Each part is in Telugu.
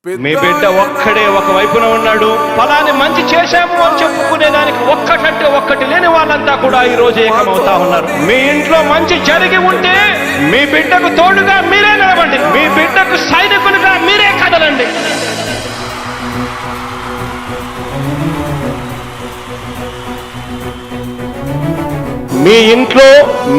మీ బిడ్డ ఒక్కడే ఒక వైపున ఉన్నాడు. ఫలాన్ని మంచి చేశాము అని చెప్పుకునే దానికి ఒక్కటంటే ఒక్కటి లేని వాళ్ళంతా కూడా ఈ రోజు ఏకమవుతా ఉన్నారు. మీ ఇంట్లో మంచి జరిగి ఉంటే మీ బిడ్డకు తోడుగా మీరే నిలబండి, మీ బిడ్డకు సైనికులుగా మీరే కదలండి. మీ ఇంట్లో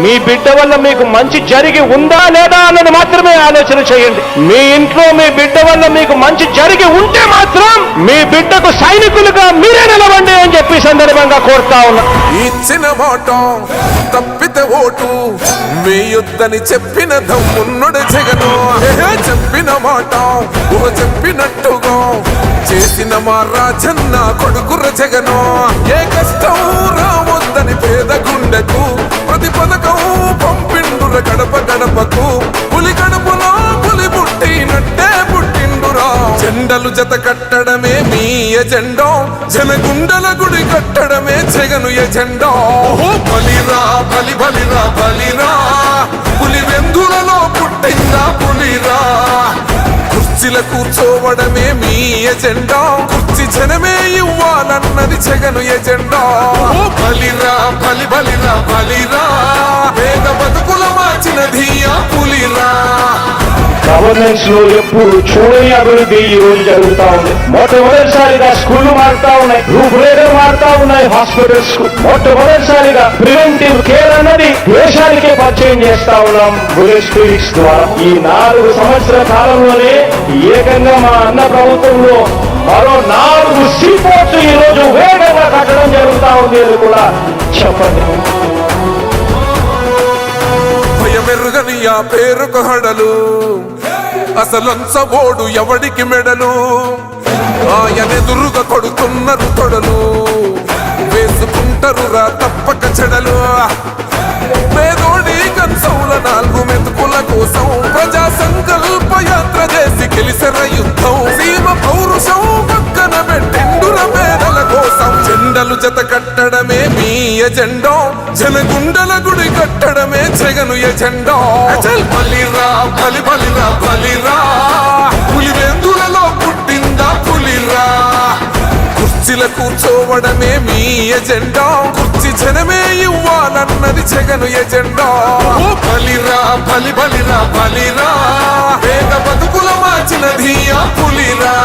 మీ బిడ్డ వల్ల మీకు మంచి జరిగి ఉందా లేదా అన్నది మాత్రమే ఆలోచన చేయండి. మీ ఇంట్లో మీ బిడ్డ వల్ల మీకు మంచి జరిగి ఉంటే మాత్రం మీ బిడ్డకు సైనికులుగా మీరే నిలవండి అని చెప్పి సందర్భంగా కోరుతా ఉన్నా. ఇచ్చిన మాట తప్పితే ఓటు వేయొద్దని చెప్పిన దమ్మున్నడు జగను. చెప్పిన మాట చెప్పినట్టుగా చేసిన మా రాజన్న కొడుకుర జగను. ఏ కష్టం రావద్దని పేద గుండెకు ప్రతి పథకం పంపిండుర గడప గడపకు. పులి గడపలో పులి పుట్టినట్టే పుట్టిండురా. జెండలు జత కట్టడమే మీ ఎజెండా, జనగుండల గుడి కట్టడమే జగను ఎజెండా. బలిరా బలి బలిరా బలిరా, పులి వెందులలో పుట్టిందా పులిరా. కుర్చీల కూర్చోవడమే మీ ఎజెండా, కుర్చీ జనమే ఇవ్వాలన్నది జగను ఎజెండా. బలిరా బలి బలిరా బలిరా, పేద బతుకుల మార్చినది ఆ పులిరా. గవర్నెన్స్ లో ఎప్పుడు చూడని అభివృద్ధి ఈ రోజు జరుగుతా ఉంది. మొట్టమొదటిసారిగా స్కూళ్లు మారుతా ఉన్నాయి, రూపురేఖలు మారుతా ఉన్నాయి. హాస్పిటల్స్ కు మొట్టమొదటిసారిగా ప్రివెంటివ్ కేర్ అన్నది దేశానికే పరిచయం చేస్తా ఉన్నాం బుల్లెట్ క్లినిక్స్ ద్వారా. ఈ 4 సంవత్సరాల కాలంలోనే ఏకంగా మా అన్న ప్రభుత్వంలో మరో 4 సీపోర్ట్స్ ఈ రోజు వేగంగా కట్టడం జరుగుతా ఉంది అని కూడా చెప్పండి. భయమెరుగని ఆ పేరుకు హడలు, అసలంచబోడు ఎవడికి మెడలు. ఆయనెదురుగా కొడుతున్నారు తొడలు, వేసుకుంటారు రా తప్పక చెడలు. పేదోడి కంచౌల 4 మెతుకుల కోసం ప్రజా సంకల్ప యాత్ర చేసి గెలిసెర యుద్ధం. సీమ పౌరుషం పక్కన పెట్టిండుర పేదల కోసం. జెండలు జత కట్టడమే మీ ఎజెండా, జనగుండల గుడి కట్టడమే జగను ఎజెండా. బలిరా బలి బలిరా బలిరా, పులి వెందులలో పుట్టిందా పులిరా. కుర్చీల కూర్చోవడమే మీ ఎజెండా, కుర్చీ జనమే ఇవ్వాలన్నది జగను ఎజెండా. బలిరా బలి బలిరా బలిరా, పేద బతుకుల మార్చినది ఆ పులిరా.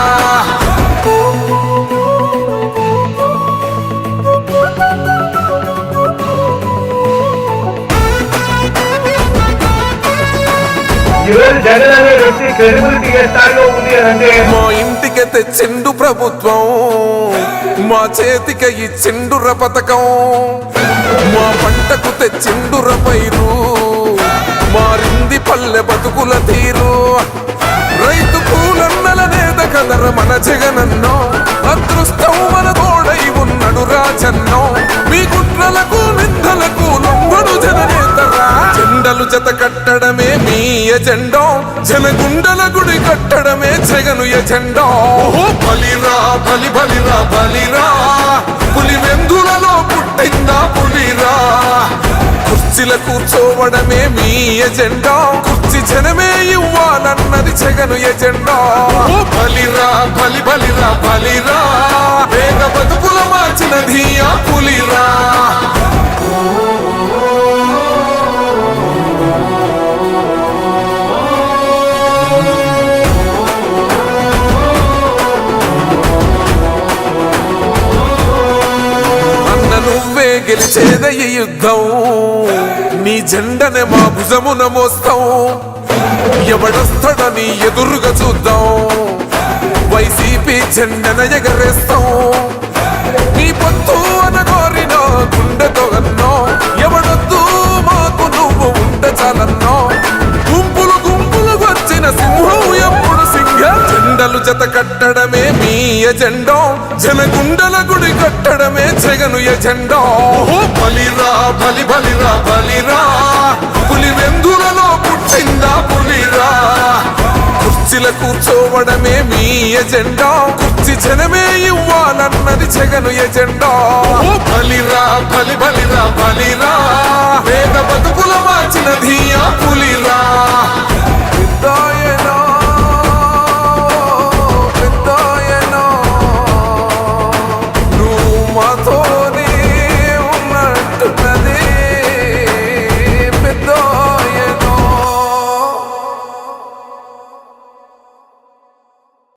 జగన్ అనే వ్యక్తి క్రెడిబిలిటీ ఏ స్థాయిలో ఉంది అంటే మా ఇంటికి తెచ్చిండు ప్రభుత్వం, మా చేతికి ఇచ్చిండుర పథకం. మా పంటకు తెచ్చిండుర పైరు, మారింది పల్లె బతుకుల తీరు. రైతు పూలన్నల నేత కదర మన జగనన్నో, అదృష్టం మన తోడై ఉన్నడు రాజన్నో. మీ కుట్రలకు నిందలకు లొంగడు జననేతరా. జెండలు జత కట్టడమే మీ ఎజెండా, జనగుండల గుడి కట్టడమే జగను ఎజెండా. బలిరా బలి బలిరా బలిరా, పులి వెందులలో పుట్టిందా పులిరా. కుర్చీల కూర్చోవడమే మీ ఎజెండా, కుర్చీ జనమే ఇవ్వాలన్నది జగను ఎజెండా. బలిరా బలి బలిరా బలిరా, పేద బతుకుల మార్చినది ఆ పులిరా. నువ్వే గెలిచేద ఈ యుద్ధం, నీ జెండనే మా భుజమున మోస్తాం. ఎవడొస్తాడని ఎదురుగా చూద్దాం, వైసీపీ జెండన ఎగరేస్తాం. నీ పొత్తు అనగోరిన గుండెతో అన్నో, ఎవడొద్దు మాకు నువ్వు ఉండ చాలన్నో. గుంపులు గుంపులు వచ్చిన సింహం ఎప్పుడు సింహ. జెండలు జత కట్టడమే మీ ఎజెండా, జనగుండల గుడి కట్టడమే జగను ఎజెండా. బలిరా బలి బలిరా బలిరా, పులి వెందులలో పుట్టిందా పులిరా. కుర్చీల కూర్చోవడమే మీ ఎజెండా, కుర్చీ జనమే ఇవ్వాలన్నది జగను ఎజెండా. బలిరా బలి బలిరా బలిరా, పేద బతుకుల మార్చినది ఆ పులిరా.